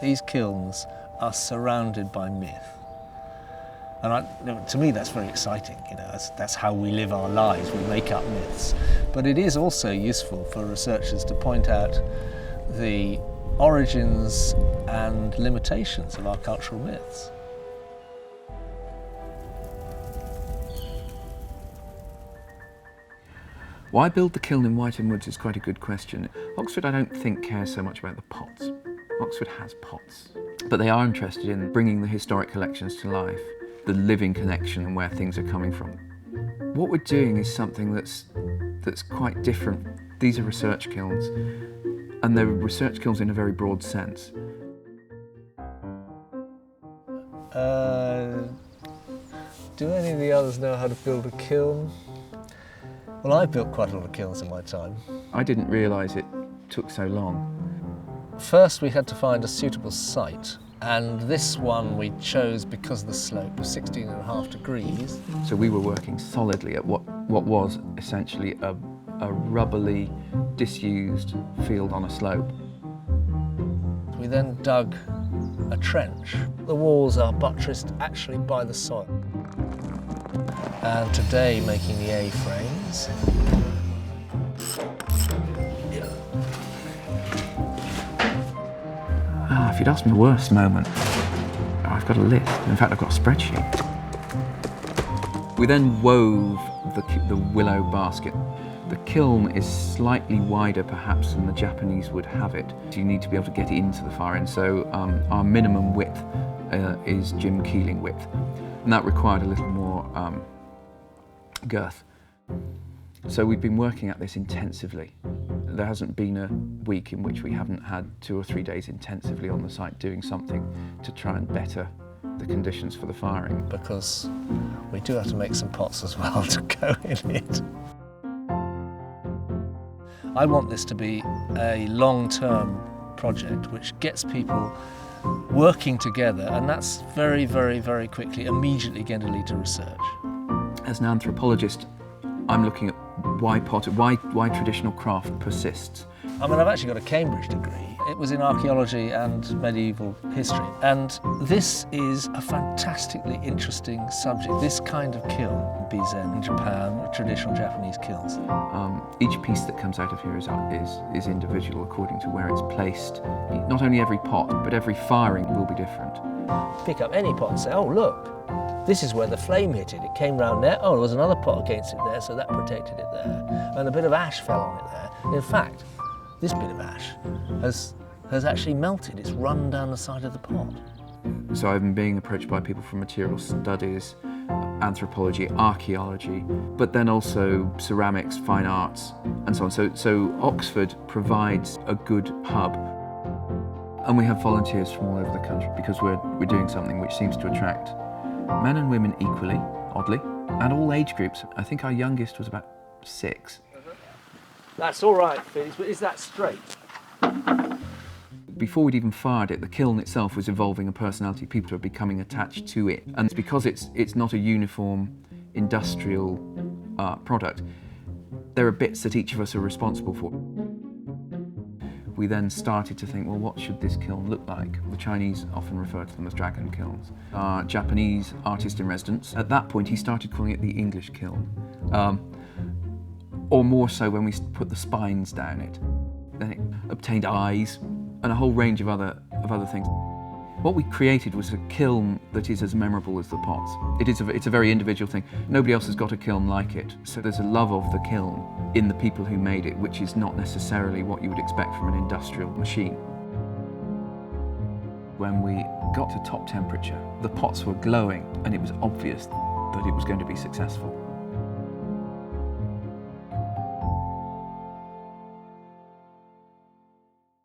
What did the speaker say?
These kilns are surrounded by myth. And to me, that's very exciting. You know, that's how we live our lives. We make up myths. But it is also useful for researchers to point out the origins and limitations of our cultural myths. Why build the kiln in Wytham Woods is quite a good question. Oxford, I don't think, cares so much about the pots. Oxford has pots, but they are interested in bringing the historic collections to life, the living connection and where things are coming from. What we're doing is something that's quite different. These are research kilns, and they're research kilns in a very broad sense. Do any of the others know how to build a kiln? Well, I've built quite a lot of kilns in my time. I didn't realise it took so long. First, we had to find a suitable site, and this one we chose because the slope was 16.5 degrees. So we were working solidly at what was essentially a rubbly, disused field on a slope. We then dug a trench. The walls are buttressed actually by the soil. And today, making the A-frames. If you'd asked me the worst moment, I've got a list. In fact, I've got a spreadsheet. We then wove the willow basket. The kiln is slightly wider, perhaps, than the Japanese would have it. So you need to be able to get into the far end. So our minimum width is Jim Keeling width. And that required a little more girth. So we've been working at this intensively. There hasn't been a week in which we haven't had 2 or 3 days intensively on the site doing something to try and better the conditions for the firing. Because we do have to make some pots as well to go in it. I want this to be a long-term project which gets people working together, and that's very, very, very quickly, immediately going to lead to research. As an anthropologist, I'm looking at why traditional craft persists. I mean, I've actually got a Cambridge degree. It was in archaeology and medieval history. And this is a fantastically interesting subject. This kind of kiln, Bizen in Japan, traditional Japanese kilns. Each piece that comes out of here is individual according to where it's placed. Not only every pot, but every firing will be different. Pick up any pot and say, oh, look, this is where the flame hit it. It came round there. Oh, there was another pot against it there, so that protected it there. And a bit of ash fell on it there. In fact, this bit of ash has actually melted. It's run down the side of the pot. So I've been being approached by people from material studies, anthropology, archaeology, but then also ceramics, fine arts, and so on. So Oxford provides a good hub. And we have volunteers from all over the country because we're doing something which seems to attract men and women equally, oddly, and all age groups. I think our youngest was about 6. That's all right, Felix, but is that straight? Before we'd even fired it, the kiln itself was evolving a personality. People were becoming attached to it. And because it's not a uniform industrial product, there are bits that each of us are responsible for. We then started to think, well, what should this kiln look like? The Chinese often refer to them as dragon kilns. Our Japanese artist in residence, at that point, he started calling it the English kiln. Or more so when we put the spines down it. Then it obtained eyes and a whole range of other things. What we created was a kiln that is as memorable as the pots. It's a very individual thing. Nobody else has got a kiln like it. So there's a love of the kiln in the people who made it, which is not necessarily what you would expect from an industrial machine. When we got to top temperature, the pots were glowing and it was obvious that it was going to be successful.